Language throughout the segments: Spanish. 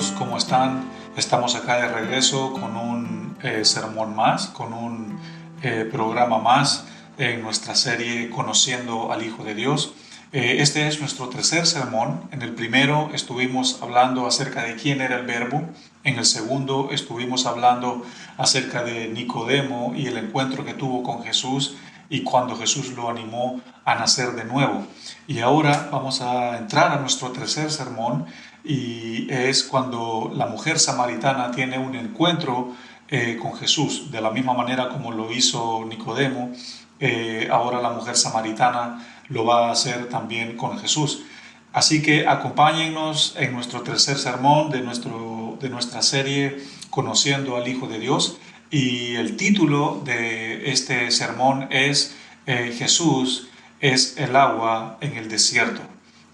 todos, ¿cómo están? Estamos acá de regreso con un sermón más, con un programa más en nuestra serie Conociendo al Hijo de Dios. Este es nuestro tercer sermón. En el primero estuvimos hablando acerca de quién era el Verbo. En el segundo estuvimos hablando acerca de Nicodemo y el encuentro que tuvo con Jesús y cuando Jesús lo animó a nacer de nuevo. Y ahora vamos a entrar a nuestro tercer sermón y es cuando la mujer samaritana tiene un encuentro con Jesús, de la misma manera como lo hizo Nicodemo. Ahora la mujer samaritana lo va a hacer también con Jesús. Así que acompáñennos en nuestro tercer sermón de nuestra serie Conociendo al Hijo de Dios. Y el título de este sermón es Jesús es el agua en el desierto.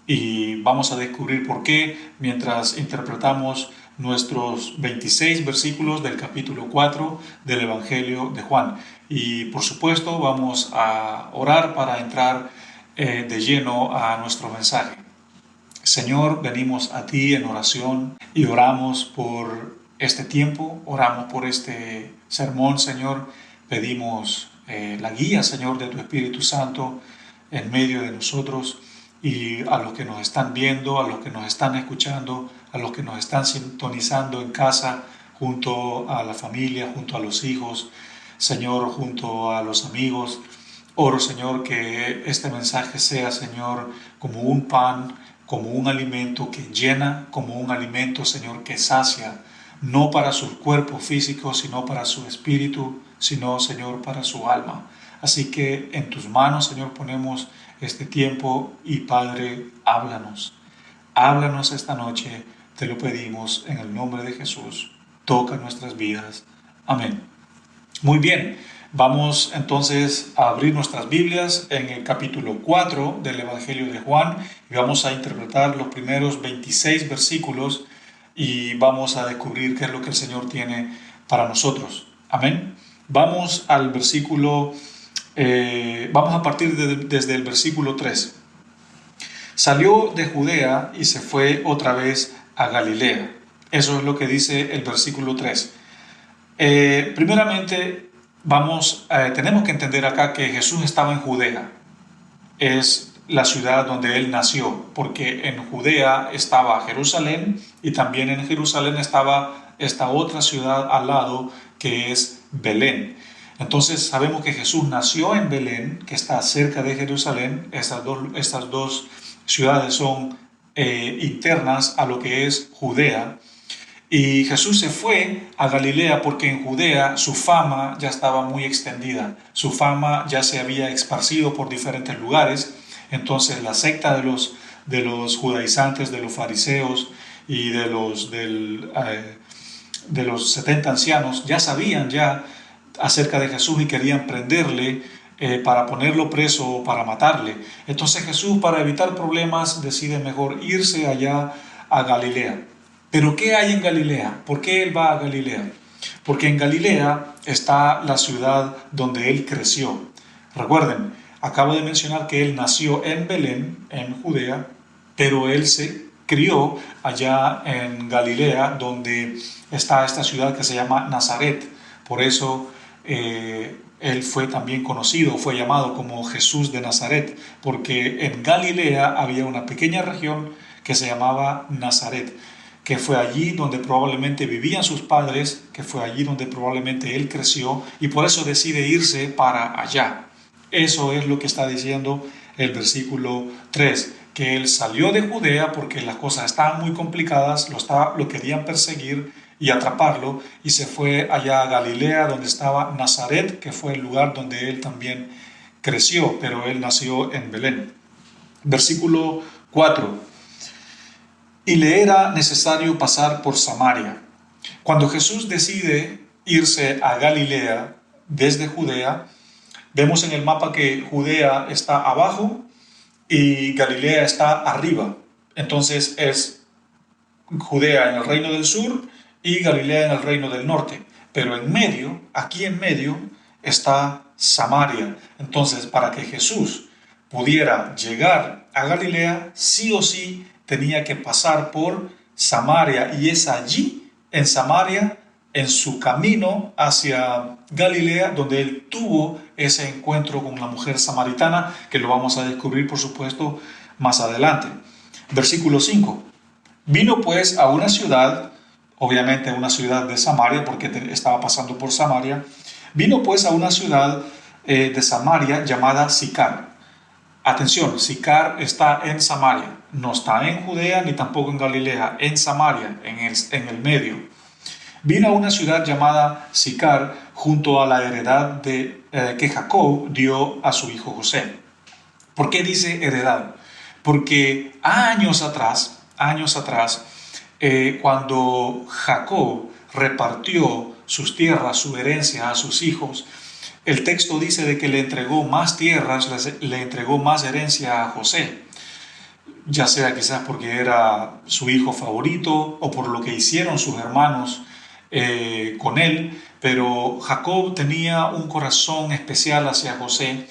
Y vamos a descubrir por qué mientras interpretamos nuestros 26 versículos del capítulo 4 del Evangelio de Juan. Y por supuesto vamos a orar para entrar de lleno a nuestro mensaje. Señor, venimos a ti en oración y oramos por este tiempo, oramos por este sermón, Señor. Pedimos la guía, Señor, de tu Espíritu Santo en medio de nosotros y a los que nos están viendo, a los que nos están escuchando, a los que nos están sintonizando en casa, junto a la familia, junto a los hijos, Señor, junto a los amigos. Oro, Señor, que este mensaje sea, Señor, como un pan, como un alimento que llena, como un alimento, Señor, que sacia, no para su cuerpo físico, sino para su espíritu, sino, Señor, para su alma. Así que en tus manos, Señor, ponemos este tiempo y, Padre, háblanos. Háblanos esta noche, te lo pedimos en el nombre de Jesús. Toca nuestras vidas. Amén. Muy bien, vamos entonces a abrir nuestras Biblias en el capítulo 4 del Evangelio de Juan y vamos a interpretar los primeros 26 versículos y vamos a descubrir qué es lo que el Señor tiene para nosotros. Amén. Vamos al versículo, vamos a partir desde el versículo 3. Salió de Judea y se fue otra vez a Galilea. Eso es lo que dice el versículo 3. Primeramente, tenemos que entender acá que Jesús estaba en Judea. Es la ciudad donde él nació, porque en Judea estaba Jerusalén y también en Jerusalén estaba esta otra ciudad al lado que es Belén. Entonces sabemos que Jesús nació en Belén, que está cerca de Jerusalén. Estas dos ciudades son internas a lo que es Judea. Y Jesús se fue a Galilea porque en Judea su fama ya estaba muy extendida, su fama ya se había esparcido por diferentes lugares. Entonces la secta de los judaizantes, de los fariseos y de los 70 ancianos ya sabían ya acerca de Jesús y querían prenderle para ponerlo preso o para matarle. Entonces Jesús, para evitar problemas, decide mejor irse allá a Galilea. ¿Pero qué hay en Galilea? ¿Por qué él va a Galilea? Porque en Galilea está la ciudad donde él creció. Recuerden, acabo de mencionar que él nació en Belén, en Judea, pero él se crió allá en Galilea, donde está esta ciudad que se llama Nazaret. Por eso él fue también conocido, fue llamado como Jesús de Nazaret, porque en Galilea había una pequeña región que se llamaba Nazaret, que fue allí donde probablemente vivían sus padres, que fue allí donde probablemente él creció, y por eso decide irse para allá. Eso es lo que está diciendo el versículo 3, que él salió de Judea porque las cosas estaban muy complicadas, lo querían perseguir y atraparlo, y se fue allá a Galilea, donde estaba Nazaret, que fue el lugar donde él también creció, pero él nació en Belén. Versículo 4. Y le era necesario pasar por Samaria. Cuando Jesús decide irse a Galilea desde Judea, vemos en el mapa que Judea está abajo y Galilea está arriba. Entonces es Judea en el reino del sur y Galilea en el reino del norte. Pero en medio, aquí en medio, está Samaria. Entonces, para que Jesús pudiera llegar a Galilea, sí o sí tenía que pasar por Samaria, y es allí, en Samaria, en su camino hacia Galilea, donde él tuvo ese encuentro con la mujer samaritana, que lo vamos a descubrir, por supuesto, más adelante. Versículo 5. Vino pues a una ciudad, obviamente una ciudad de Samaria, porque estaba pasando por Samaria. Vino pues a una ciudad de Samaria llamada Sicar. Atención, Sicar está en Samaria, no está en Judea ni tampoco en Galilea, en Samaria, en el medio. Vino a una ciudad llamada Sicar, junto a la heredad que Jacob dio a su hijo José. ¿Por qué dice heredad? Porque años atrás, cuando Jacob repartió sus tierras, su herencia a sus hijos, el texto dice de que le entregó más tierras, le entregó más herencia a José, ya sea quizás porque era su hijo favorito o por lo que hicieron sus hermanos con él, pero Jacob tenía un corazón especial hacia José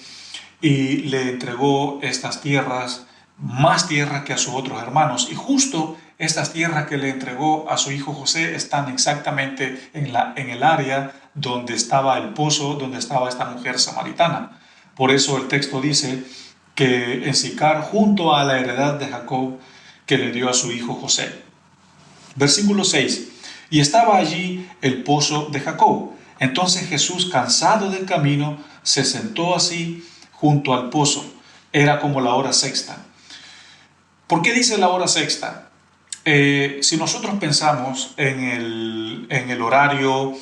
y le entregó estas tierras, más tierras que a sus otros hermanos, y justo estas tierras que le entregó a su hijo José están exactamente en el área donde estaba el pozo, donde estaba esta mujer samaritana. Por eso el texto dice que en Sicar, junto a la heredad de Jacob que le dio a su hijo José. Versículo 6. Y estaba allí el pozo de Jacob. Entonces Jesús, cansado del camino, se sentó así junto al pozo. Era como la hora sexta. ¿Por qué dice la hora sexta? Si nosotros pensamos en el horario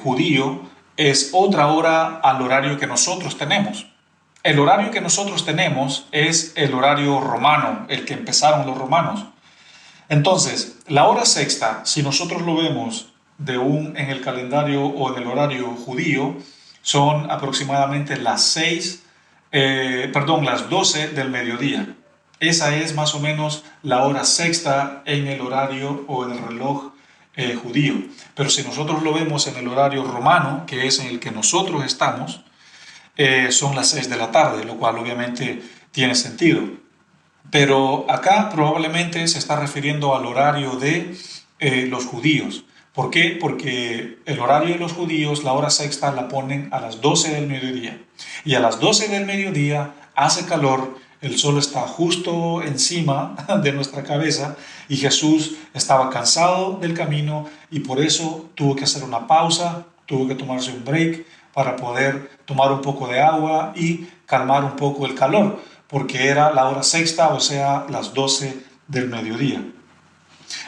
judío, es otra hora al horario que nosotros tenemos. El horario que nosotros tenemos es el horario romano, el que empezaron los romanos. Entonces, la hora sexta, si nosotros lo vemos en el calendario o en el horario judío, son aproximadamente las 12 del mediodía. Esa es más o menos la hora sexta en el horario o en el reloj judío. Pero si nosotros lo vemos en el horario romano, que es en el que nosotros estamos, son las 6 de la tarde, lo cual obviamente tiene sentido. Pero acá probablemente se está refiriendo al horario de los judíos. ¿Por qué? Porque el horario de los judíos, la hora sexta, la ponen a las 12 del mediodía. Y a las 12 del mediodía hace calor, el sol está justo encima de nuestra cabeza y Jesús estaba cansado del camino y por eso tuvo que hacer una pausa, tuvo que tomarse un break para poder tomar un poco de agua y calmar un poco el calor, porque era la hora sexta, o sea, las 12 del mediodía.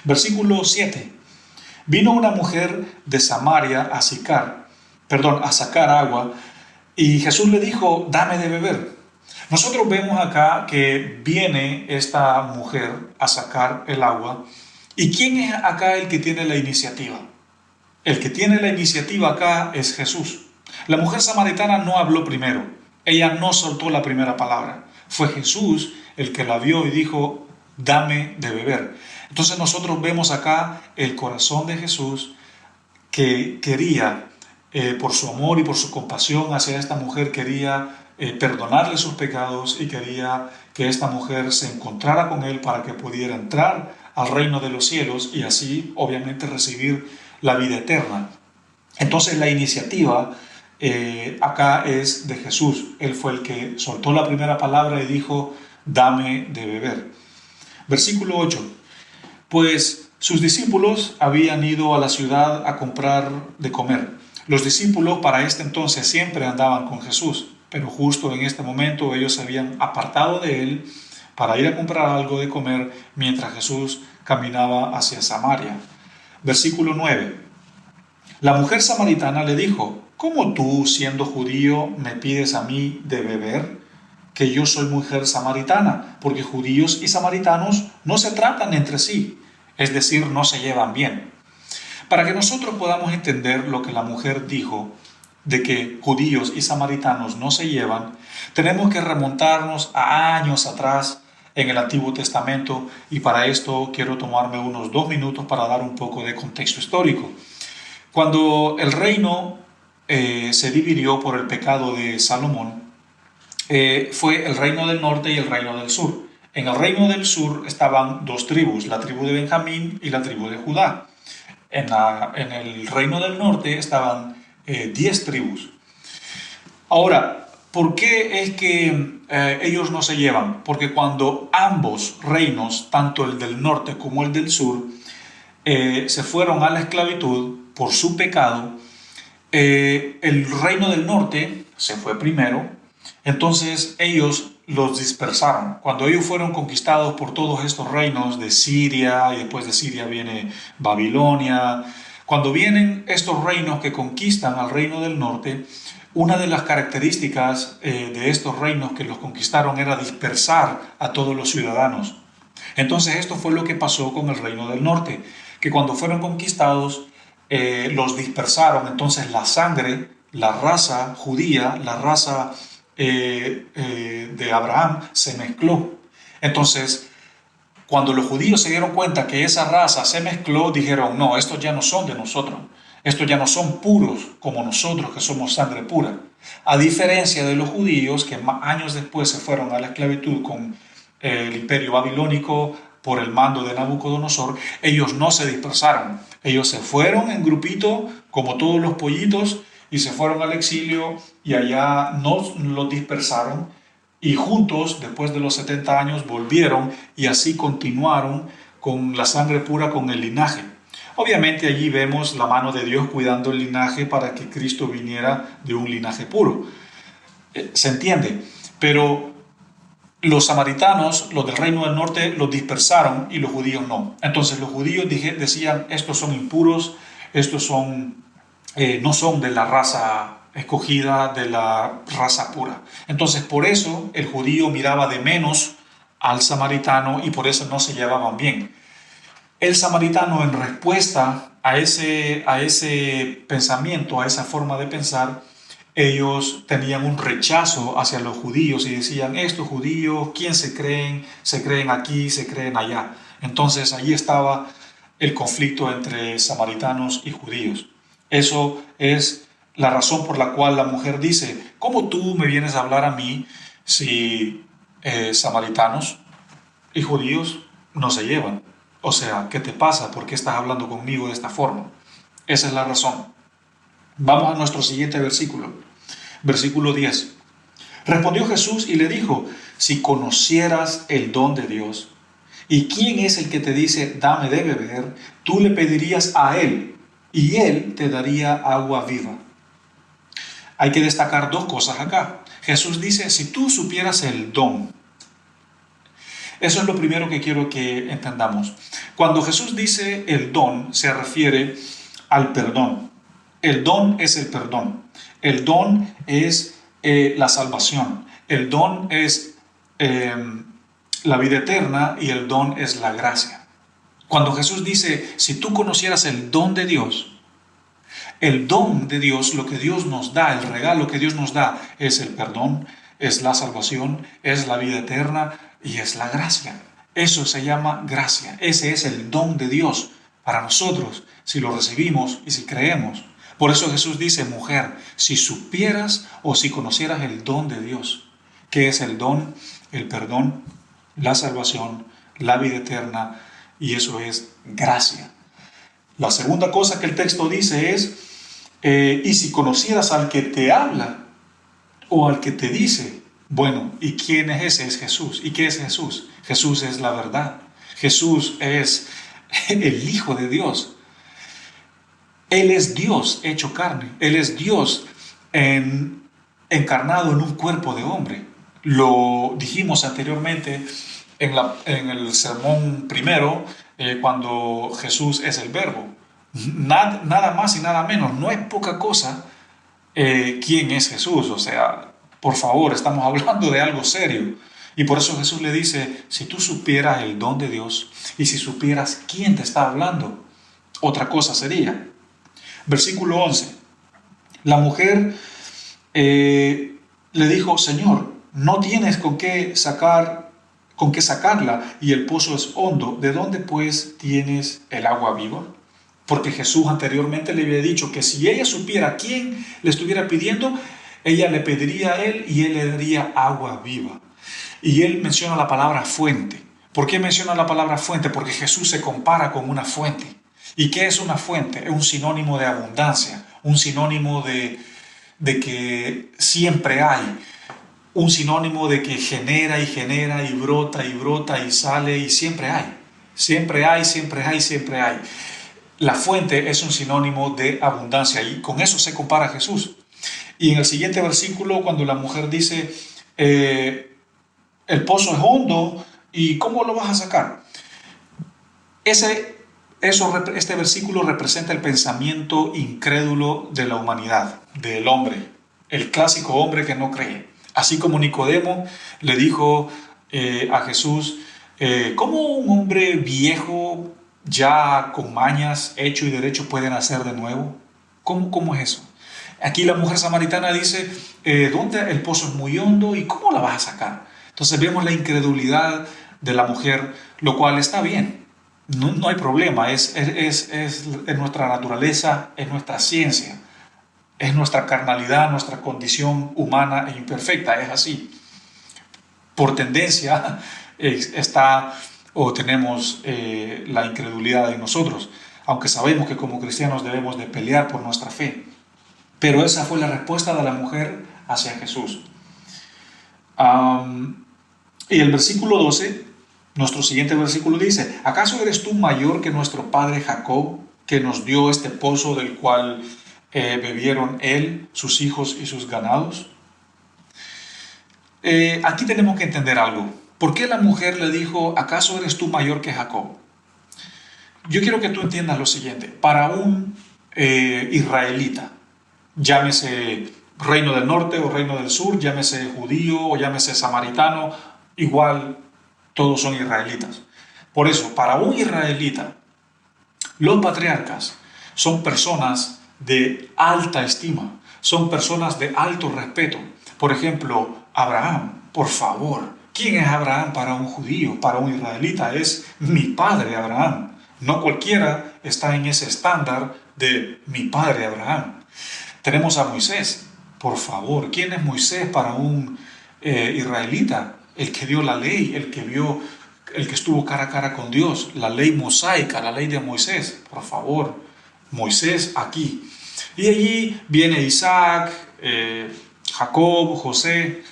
Versículo 7. Vino una mujer de Samaria a sacar agua, y Jesús le dijo, dame de beber. Nosotros vemos acá que viene esta mujer a sacar el agua. ¿Y quién es acá el que tiene la iniciativa? El que tiene la iniciativa acá es Jesús. La mujer samaritana no habló primero. Ella no soltó la primera palabra. Fue Jesús el que la vio y dijo, dame de beber. Entonces nosotros vemos acá el corazón de Jesús que quería, por su amor y por su compasión hacia esta mujer, quería perdonarle sus pecados y quería que esta mujer se encontrara con él para que pudiera entrar al reino de los cielos y así obviamente recibir la vida eterna. Entonces la iniciativa acá es de Jesús. Él fue el que soltó la primera palabra y dijo, dame de beber. Versículo 8. Pues sus discípulos habían ido a la ciudad a comprar de comer. Los discípulos para este entonces siempre andaban con Jesús, pero justo en este momento ellos se habían apartado de él para ir a comprar algo de comer mientras Jesús caminaba hacia Samaria. Versículo 9. La mujer samaritana le dijo, ¿cómo tú, siendo judío, me pides a mí de beber? Que yo soy mujer samaritana, porque judíos y samaritanos no se tratan entre sí, es decir, no se llevan bien. Para que nosotros podamos entender lo que la mujer dijo, de que judíos y samaritanos no se llevan, tenemos que remontarnos a años atrás en el Antiguo Testamento y para esto quiero tomarme unos 2 minutos para dar un poco de contexto histórico. Cuando el reino se dividió por el pecado de Salomón, fue el reino del norte y el reino del sur. En el reino del sur estaban dos tribus, la tribu de Benjamín y la tribu de Judá. En el reino del norte estaban 10 tribus. Ahora, ¿por qué es que ellos no se llevan? Porque cuando ambos reinos, tanto el del norte como el del sur, se fueron a la esclavitud por su pecado, el reino del norte se fue primero, entonces ellos los dispersaron. Cuando ellos fueron conquistados por todos estos reinos de Siria, y después de Siria viene Babilonia, cuando vienen estos reinos que conquistan al reino del norte, una de las características de estos reinos que los conquistaron era dispersar a todos los ciudadanos. Entonces esto fue lo que pasó con el reino del norte, que cuando fueron conquistados los dispersaron. Entonces la sangre, la raza judía, la raza de Abraham se mezcló. Entonces cuando los judíos se dieron cuenta que esa raza se mezcló, dijeron, no, estos ya no son de nosotros, estos ya no son puros como nosotros que somos sangre pura. A diferencia de los judíos que años después se fueron a la esclavitud con el imperio babilónico por el mando de Nabucodonosor, ellos no se dispersaron, ellos se fueron en grupito como todos los pollitos y se fueron al exilio y allá no los dispersaron. Y juntos, después de los 70 años, volvieron y así continuaron con la sangre pura, con el linaje. Obviamente allí vemos la mano de Dios cuidando el linaje para que Cristo viniera de un linaje puro. ¿Se entiende? Pero los samaritanos, los del reino del norte, los dispersaron y los judíos no. Entonces los judíos decían, estos son impuros, estos son, no son de la raza escogida, de la raza pura. Entonces por eso el judío miraba de menos al samaritano y por eso no se llevaban bien. El samaritano, en respuesta a ese pensamiento, a esa forma de pensar, ellos tenían un rechazo hacia los judíos y decían, estos judíos, ¿quién se creen? Se creen aquí, se creen allá. Entonces allí estaba el conflicto entre samaritanos y judíos. Eso es la razón por la cual la mujer dice, ¿cómo tú me vienes a hablar a mí si samaritanos y judíos no se llevan? O sea, ¿qué te pasa? ¿Por qué estás hablando conmigo de esta forma? Esa es la razón. Vamos a nuestro siguiente versículo. Versículo 10. Respondió Jesús y le dijo, si conocieras el don de Dios, ¿y quién es el que te dice, dame de beber? Tú le pedirías a él, y él te daría agua viva. Hay que destacar dos cosas acá. Jesús dice, si tú supieras el don. Eso es lo primero que quiero que entendamos. Cuando Jesús dice el don, se refiere al perdón. El don es el perdón. El don es la salvación. El don es la vida eterna y el don es la gracia. Cuando Jesús dice, si tú conocieras el don de Dios, el don de Dios, lo que Dios nos da, el regalo que Dios nos da, es el perdón, es la salvación, es la vida eterna y es la gracia. Eso se llama gracia. Ese es el don de Dios para nosotros, si lo recibimos y si creemos. Por eso Jesús dice, mujer, si supieras o si conocieras el don de Dios, ¿qué es el don? El perdón, la salvación, la vida eterna, y eso es gracia. La segunda cosa que el texto dice es, y si conocieras al que te habla o al que te dice, bueno, ¿y quién es ese? Es Jesús. ¿Y qué es Jesús? Jesús es la verdad. Jesús es el Hijo de Dios. Él es Dios hecho carne. Él es Dios encarnado en un cuerpo de hombre. Lo dijimos anteriormente en el sermón primero, cuando Jesús es el verbo. Nada más y nada menos. No es poca cosa quién es Jesús. O sea, por favor, estamos hablando de algo serio. Y por eso Jesús le dice, si tú supieras el don de Dios y si supieras quién te está hablando, otra cosa sería. Versículo 11. La mujer le dijo, Señor, no tienes con qué sacarla y el pozo es hondo. ¿De dónde pues tienes el agua viva? Porque Jesús anteriormente le había dicho que si ella supiera quién le estuviera pidiendo, ella le pediría a él y él le daría agua viva. Y él menciona la palabra fuente. ¿Por qué menciona la palabra fuente? Porque Jesús se compara con una fuente. ¿Y qué es una fuente? Es un sinónimo de abundancia, un sinónimo de que siempre hay, un sinónimo de que genera y genera y brota y sale y siempre hay. Siempre hay, siempre hay, siempre hay. La fuente es un sinónimo de abundancia y con eso se compara Jesús. Y en el siguiente versículo, cuando la mujer dice, el pozo es hondo y ¿cómo lo vas a sacar? Este versículo representa el pensamiento incrédulo de la humanidad, del hombre, el clásico hombre que no cree. Así como Nicodemo le dijo a Jesús, ¿cómo un hombre viejo, ya con mañas, hecho y derecho, puede nacer de nuevo? ¿Cómo es eso? Aquí la mujer samaritana dice, ¿dónde el pozo es muy hondo y cómo la vas a sacar? Entonces vemos la incredulidad de la mujer, lo cual está bien. No hay problema, es nuestra naturaleza, es nuestra ciencia, es nuestra carnalidad, nuestra condición humana e imperfecta, es así. Por tendencia está o tenemos la incredulidad en nosotros, aunque sabemos que como cristianos debemos de pelear por nuestra fe. Pero esa fue la respuesta de la mujer hacia Jesús. Y el versículo 12, nuestro siguiente versículo dice, ¿acaso eres tú mayor que nuestro padre Jacob, que nos dio este pozo del cual bebieron él, sus hijos y sus ganados? Aquí tenemos que entender algo. ¿Por qué la mujer le dijo, ¿acaso eres tú mayor que Jacob? Yo quiero que tú entiendas lo siguiente. Para un israelita, llámese reino del norte o reino del sur, llámese judío o llámese samaritano, igual todos son israelitas. Por eso, para un israelita, los patriarcas son personas de alta estima, son personas de alto respeto. Por ejemplo, Abraham, por favor, ¿quién es Abraham para un judío, para un israelita? Es mi padre Abraham. No cualquiera está en ese estándar de mi padre Abraham. Tenemos a Moisés, por favor, ¿quién es Moisés para un israelita? El que dio la ley, el que estuvo cara a cara con Dios, la ley mosaica, la ley de Moisés, por favor, Moisés aquí. Y allí viene Isaac, Jacob, José,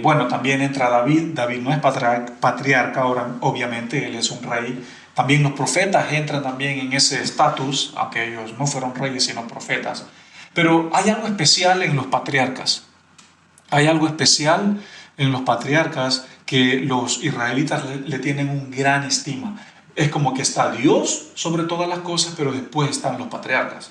bueno, también entra David. David no es patriarca ahora, obviamente, él es un rey. También los profetas entran también en ese estatus, aunque ellos no fueron reyes sino profetas. Pero hay algo especial en los patriarcas. Hay algo especial en los patriarcas que los israelitas le tienen un gran estima. Es como que está Dios sobre todas las cosas, pero después están los patriarcas.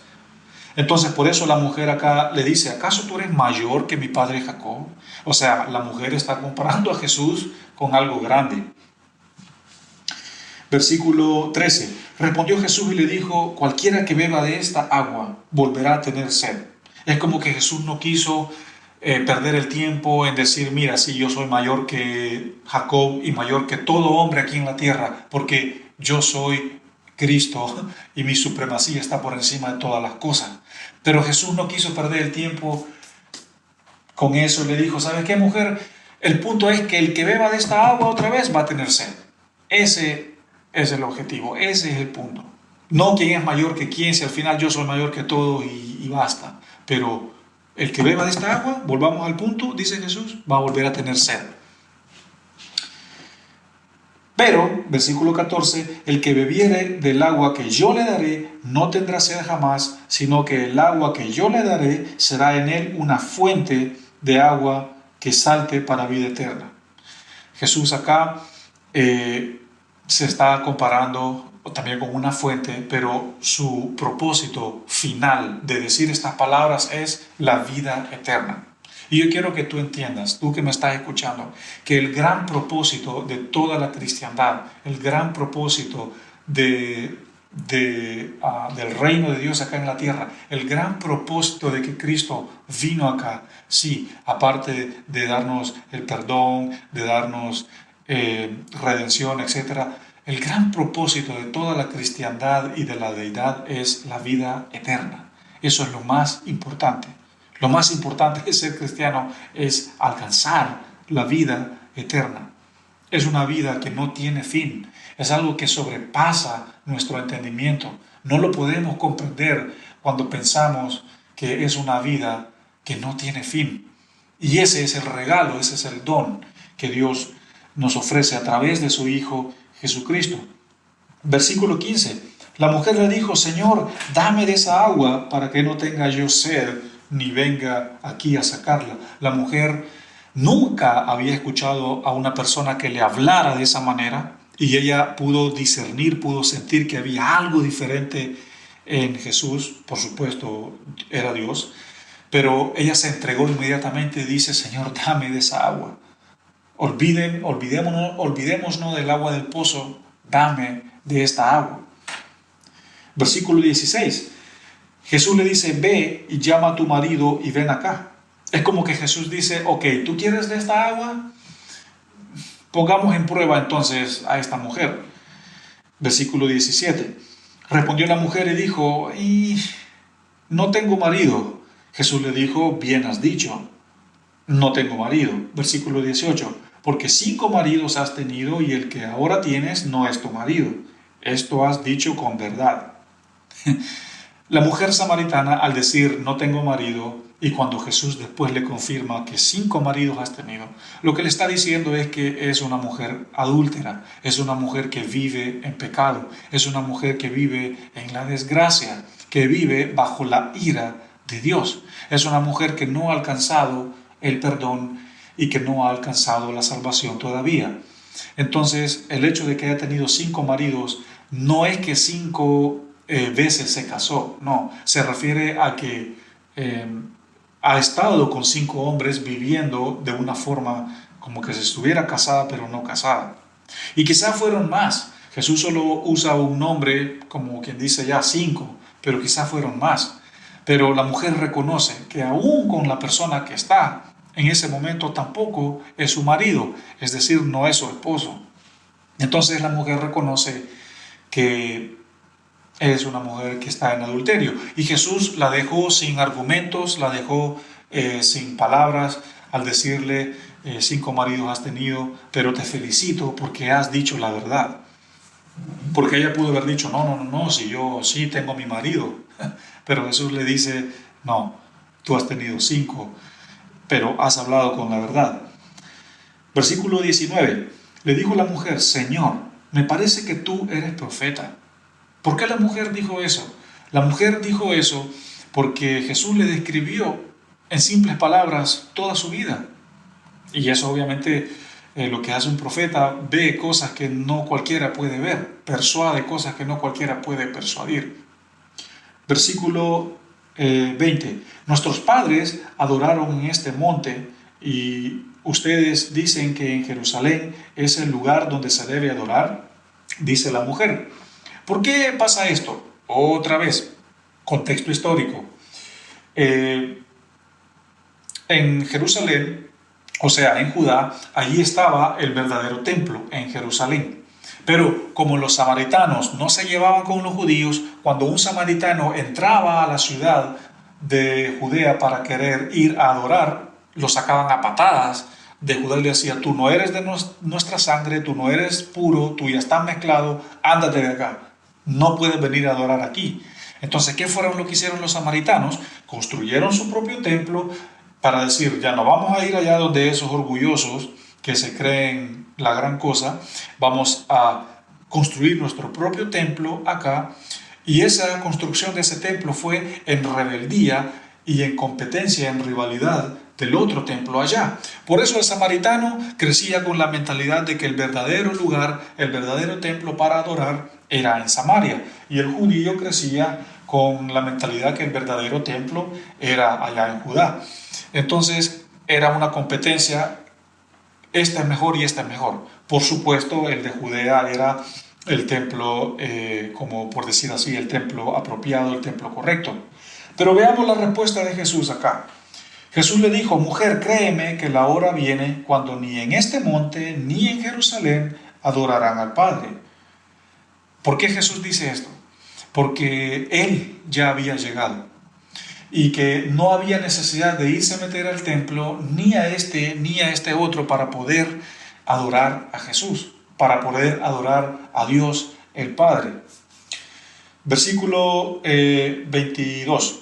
Entonces, por eso la mujer acá le dice, ¿acaso tú eres mayor que mi padre Jacob? O sea, la mujer está comparando a Jesús con algo grande. Versículo 13. Respondió Jesús y le dijo, cualquiera que beba de esta agua volverá a tener sed. Es como que Jesús no quiso perder el tiempo en decir, mira, sí, yo soy mayor que Jacob y mayor que todo hombre aquí en la tierra, porque yo soy Cristo y mi supremacía está por encima de todas las cosas. Pero Jesús no quiso perder el tiempo con eso. Le dijo, ¿sabes qué, mujer? El punto es que el que beba de esta agua otra vez va a tener sed. Ese es el objetivo, ese es el punto. No quién es mayor que quién, si al final yo soy mayor que todos y basta. Pero el que beba de esta agua, volvamos al punto, dice Jesús, va a volver a tener sed. Pero, versículo 14, el que bebiere del agua que yo le daré no tendrá sed jamás, sino que el agua que yo le daré será en él una fuente de agua que salte para vida eterna. Jesús acá se está comparando también con una fuente, pero su propósito final de decir estas palabras es la vida eterna. Y yo quiero que tú entiendas, tú que me estás escuchando, que el gran propósito de toda la cristiandad, el gran propósito del reino de Dios acá en la tierra, el gran propósito de que Cristo vino acá, sí, aparte de darnos el perdón, de darnos redención, etc., el gran propósito de toda la cristiandad y de la deidad es la vida eterna. Eso es lo más importante. Lo más importante de ser cristiano es alcanzar la vida eterna. Es una vida que no tiene fin. Es algo que sobrepasa nuestro entendimiento. No lo podemos comprender cuando pensamos que es una vida que no tiene fin. Y ese es el regalo, ese es el don que Dios nos ofrece a través de su Hijo Jesucristo. Versículo 15. La mujer le dijo: Señor, dame de esa agua para que no tenga yo sed, ni venga aquí a sacarla. La mujer nunca había escuchado a una persona que le hablara de esa manera, y ella pudo discernir, pudo sentir que había algo diferente en Jesús. Por supuesto, era Dios, pero ella se entregó inmediatamente y dice: Señor, dame de esa agua. Olvidémonos del agua del pozo, dame de esta agua. Versículo 16. Jesús le dice: ve y llama a tu marido y ven acá. Es como que Jesús dice: ok, ¿tú quieres de esta agua? Pongamos en prueba entonces a esta mujer. Versículo 17. Respondió la mujer y dijo: no tengo marido. Jesús le dijo: bien has dicho, no tengo marido. Versículo 18. Porque 5 maridos has tenido y el que ahora tienes no es tu marido. Esto has dicho con verdad. La mujer samaritana, al decir no tengo marido, y cuando Jesús después le confirma que 5 maridos has tenido, lo que le está diciendo es que es una mujer adúltera, es una mujer que vive en pecado, es una mujer que vive en la desgracia, que vive bajo la ira de Dios. Es una mujer que no ha alcanzado el perdón y que no ha alcanzado la salvación todavía. Entonces, el hecho de que haya tenido 5 maridos no es que 5 veces se casó, no, se refiere a que ha estado con 5 hombres viviendo de una forma como que se estuviera casada pero no casada. Y quizá fueron más. Jesús solo usa un nombre, como quien dice ya 5, pero quizá fueron más. Pero la mujer reconoce que aún con la persona que está en ese momento tampoco es su marido, es decir, no es su esposo. Entonces la mujer reconoce que es una mujer que está en adulterio. Y Jesús la dejó sin argumentos, la dejó sin palabras al decirle: 5 maridos has tenido, pero te felicito porque has dicho la verdad. Porque ella pudo haber dicho: no, si yo sí tengo mi marido. Pero Jesús le dice: no, tú has tenido 5, pero has hablado con la verdad. Versículo 19. Le dijo la mujer: Señor, me parece que tú eres profeta. ¿Por qué la mujer dijo eso? La mujer dijo eso porque Jesús le describió en simples palabras toda su vida. Y eso obviamente lo que hace un profeta: ve cosas que no cualquiera puede ver, persuade cosas que no cualquiera puede persuadir. Versículo 20. Nuestros padres adoraron en este monte y ustedes dicen que en Jerusalén es el lugar donde se debe adorar. Dice la mujer: ¿por qué pasa esto? Otra vez, contexto histórico. En Jerusalén, o sea, en Judá, allí estaba el verdadero templo, en Jerusalén. Pero como los samaritanos no se llevaban con los judíos, cuando un samaritano entraba a la ciudad de Judea para querer ir a adorar, lo sacaban a patadas de Judá y le decía: tú no eres de nuestra sangre, tú no eres puro, tú ya estás mezclado, ándate de acá, no puedes venir a adorar aquí. Entonces, ¿qué fueron lo que hicieron los samaritanos? Construyeron su propio templo para decir: ya no vamos a ir allá donde esos orgullosos que se creen la gran cosa, vamos a construir nuestro propio templo acá. Y esa construcción de ese templo fue en rebeldía y en competencia, en rivalidad del otro templo allá. Por eso el samaritano crecía con la mentalidad de que el verdadero lugar, el verdadero templo para adorar era en Samaria, y el judío crecía con la mentalidad que el verdadero templo era allá en Judá. Entonces era una competencia: este es mejor y este es mejor. Por supuesto, el de Judea era el templo, como por decir así, el templo apropiado, el templo correcto. Pero veamos la respuesta de Jesús acá. Jesús le dijo: mujer, créeme que la hora viene cuando ni en este monte ni en Jerusalén adorarán al Padre. ¿Por qué Jesús dice esto? Porque Él ya había llegado y que no había necesidad de irse a meter al templo ni a este otro para poder adorar a Jesús, para poder adorar a Dios el Padre. Versículo 22.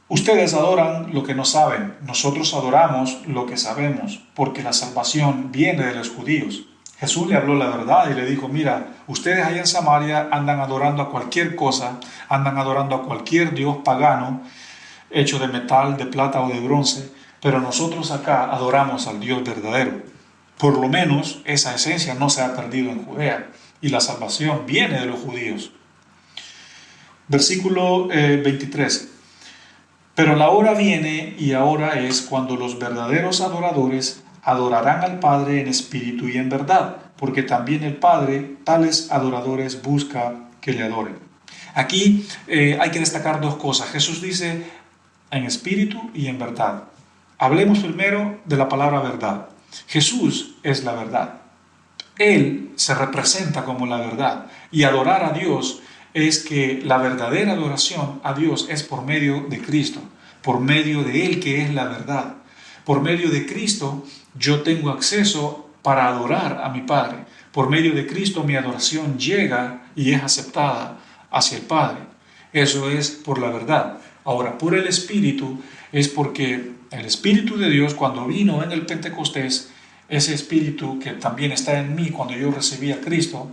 Ustedes adoran lo que no saben, nosotros adoramos lo que sabemos, porque la salvación viene de los judíos. Jesús le habló la verdad y le dijo, mira, ustedes allá en Samaria andan adorando a cualquier cosa, andan adorando a cualquier dios pagano, hecho de metal, de plata o de bronce, pero nosotros acá adoramos al Dios verdadero. Por lo menos esa esencia no se ha perdido en Judea, y la salvación viene de los judíos. Versículo 23. Pero la hora viene y ahora es cuando los verdaderos adoradores adorarán al Padre en espíritu y en verdad, porque también el Padre tales adoradores busca que le adoren. Aquí hay que destacar dos cosas. Jesús dice en espíritu y en verdad. Hablemos primero de la palabra verdad. Jesús es la verdad. Él se representa como la verdad. Y adorar a Dios es que la verdadera adoración a Dios es por medio de Cristo, por medio de Él que es la verdad. Por medio de Cristo yo tengo acceso para adorar a mi Padre. Por medio de Cristo mi adoración llega y es aceptada hacia el Padre. Eso es por la verdad. Ahora, por el Espíritu es porque el Espíritu de Dios, cuando vino en el Pentecostés, ese Espíritu que también está en mí cuando yo recibí a Cristo,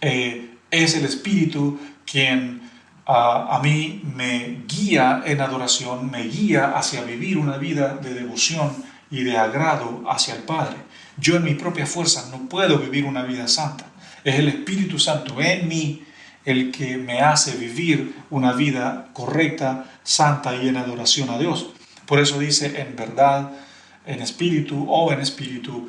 es el Espíritu quien a mí me guía en adoración, me guía hacia vivir una vida de devoción y de agrado hacia el Padre. Yo en mi propia fuerza no puedo vivir una vida santa. Es el Espíritu Santo en mí el que me hace vivir una vida correcta, santa y en adoración a Dios. Por eso dice en verdad, en espíritu o en espíritu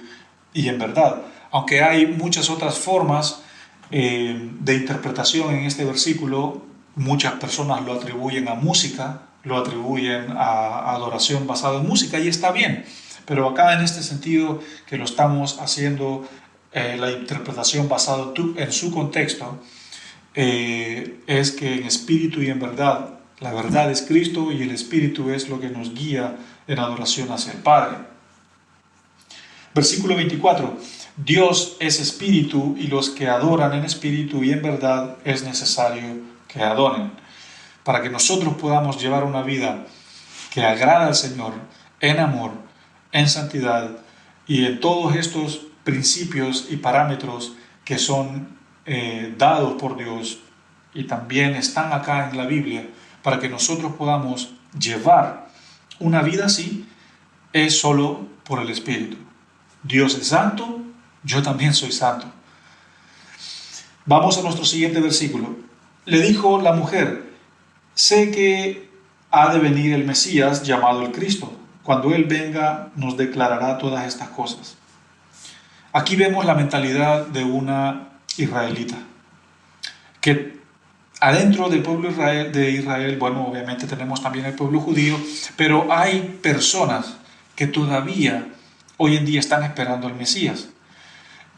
y en verdad. Aunque hay muchas otras formas de interpretación en este versículo, muchas personas lo atribuyen a música, lo atribuyen a adoración basada en música y está bien. Pero acá en este sentido que lo estamos haciendo, la interpretación basada en su contexto, es que en espíritu y en verdad, la verdad es Cristo y el espíritu es lo que nos guía en adoración hacia el Padre. Versículo 24. Dios es espíritu y los que adoran en espíritu y en verdad es necesario que adoren. Para que nosotros podamos llevar una vida que agrada al Señor en amor, en santidad y en todos estos principios y parámetros que son dados por Dios y también están acá en la Biblia, para que nosotros podamos llevar una vida así, es solo por el Espíritu. Dios es santo, yo también soy santo. Vamos a nuestro siguiente versículo. Le dijo la mujer, sé que ha de venir el Mesías llamado el Cristo. Cuando Él venga nos declarará todas estas cosas. Aquí vemos la mentalidad de una israelita, que adentro del pueblo de Israel, bueno, obviamente tenemos también el pueblo judío, pero hay personas que todavía hoy en día están esperando al Mesías.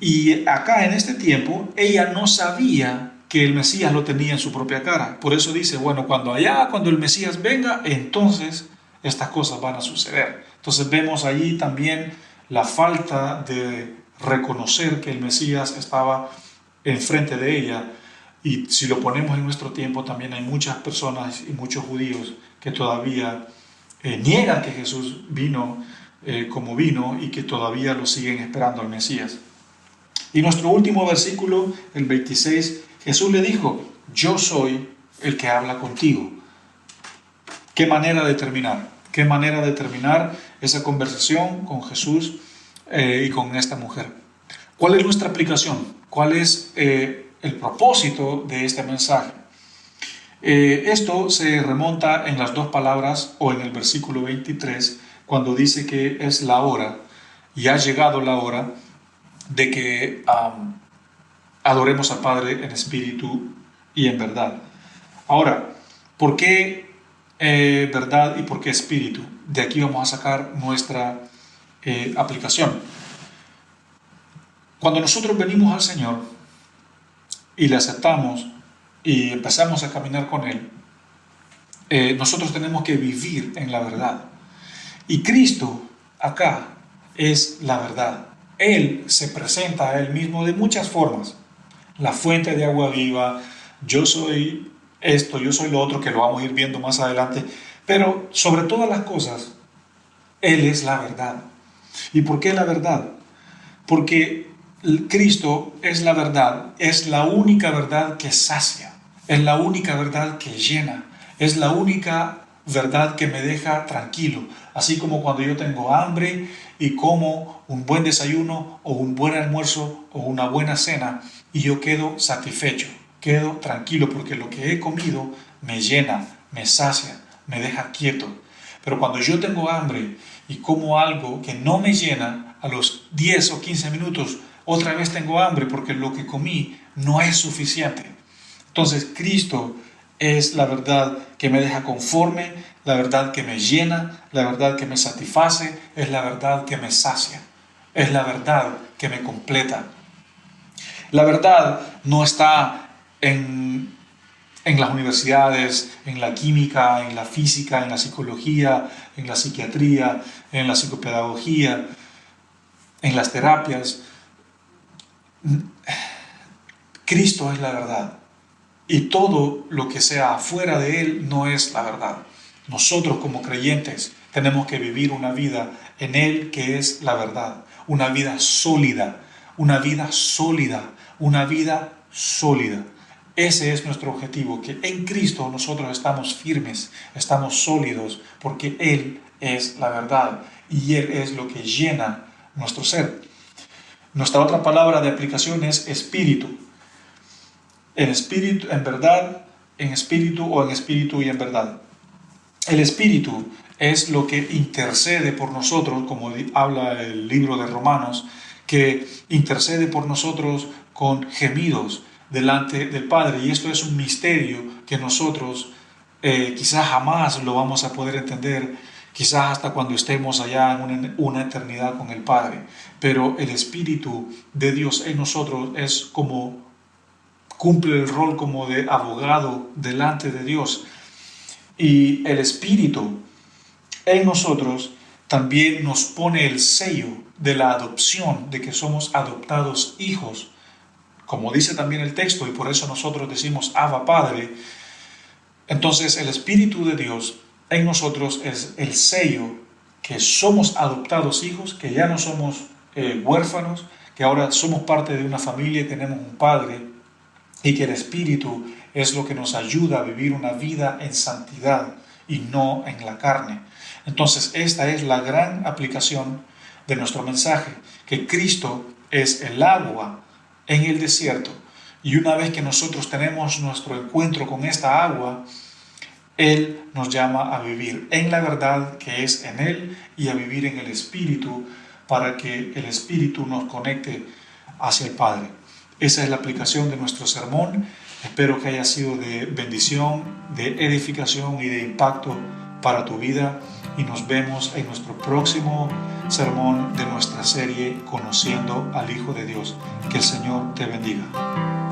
Y acá en este tiempo, ella no sabía que el Mesías lo tenía en su propia cara. Por eso dice, bueno, cuando el Mesías venga, entonces estas cosas van a suceder. Entonces vemos allí también la falta de reconocer que el Mesías estaba enfrente de ella. Y si lo ponemos en nuestro tiempo, también hay muchas personas y muchos judíos que todavía niegan que Jesús vino como vino y que todavía lo siguen esperando al Mesías. Y nuestro último versículo, el 26, Jesús le dijo, yo soy el que habla contigo. ¿Qué manera de terminar? ¿Qué manera de terminar esa conversación con Jesús y con esta mujer? ¿Cuál es nuestra aplicación? ¿Cuál es el propósito de este mensaje? Esto se remonta en las dos palabras o en el versículo 23, cuando dice que es la hora y ha llegado la hora de que adoremos al Padre en espíritu y en verdad. Ahora, ¿por qué verdad y por qué espíritu? De aquí vamos a sacar nuestra aplicación. Cuando nosotros venimos al Señor y le aceptamos y empezamos a caminar con Él, nosotros tenemos que vivir en la verdad. Y Cristo acá es la verdad. Él se presenta a Él mismo de muchas formas. La fuente de agua viva, yo soy esto, yo soy lo otro, que lo vamos a ir viendo más adelante. Pero sobre todas las cosas, Él es la verdad. ¿Y por qué la verdad? Porque Cristo es la verdad, es la única verdad que sacia, es la única verdad que llena, es la única verdad que me deja tranquilo. Así como cuando yo tengo hambre y como un buen desayuno o un buen almuerzo o una buena cena y yo quedo satisfecho, quedo tranquilo porque lo que he comido me llena, me sacia, me deja quieto. Pero cuando yo tengo hambre y como algo que no me llena, a los 10 o 15 minutos otra vez tengo hambre porque lo que comí no es suficiente. Entonces Cristo es la verdad que me deja conforme, la verdad que me llena, la verdad que me satisface, es la verdad que me sacia, es la verdad que me completa. La verdad no está en las universidades, en la química, en la física, en la psicología, en la psiquiatría, en la psicopedagogía, en las terapias. Cristo es la verdad y todo lo que sea afuera de Él no es la verdad. Nosotros como creyentes tenemos que vivir una vida en Él que es la verdad, una vida sólida, una vida sólida, una vida sólida. Ese es nuestro objetivo, que en Cristo nosotros estamos firmes, estamos sólidos, porque Él es la verdad y Él es lo que llena nuestro ser. Nuestra otra palabra de aplicación es espíritu. En espíritu, en verdad, en espíritu o en espíritu y en verdad. El espíritu es lo que intercede por nosotros, como habla el libro de Romanos, que intercede por nosotros con gemidos delante del Padre. Y esto es un misterio que nosotros quizás jamás lo vamos a poder entender, quizás hasta cuando estemos allá en una eternidad con el Padre. Pero el Espíritu de Dios en nosotros es como, cumple el rol como de abogado delante de Dios. Y el Espíritu en nosotros también nos pone el sello de la adopción, de que somos adoptados hijos, como dice también el texto, y por eso nosotros decimos Abba Padre. Entonces el Espíritu de Dios en nosotros es el sello que somos adoptados hijos, que ya no somos huérfanos, que ahora somos parte de una familia y tenemos un Padre, y que el Espíritu es lo que nos ayuda a vivir una vida en santidad y no en la carne. Entonces esta es la gran aplicación de nuestro mensaje, que Cristo es el agua en el desierto, y una vez que nosotros tenemos nuestro encuentro con esta agua, Él nos llama a vivir en la verdad que es en Él y a vivir en el Espíritu para que el Espíritu nos conecte hacia el Padre. Esa es la aplicación de nuestro sermón. Espero que haya sido de bendición, de edificación y de impacto para tu vida, y nos vemos en nuestro próximo sermón de nuestra serie Conociendo al Hijo de Dios. Que el Señor te bendiga.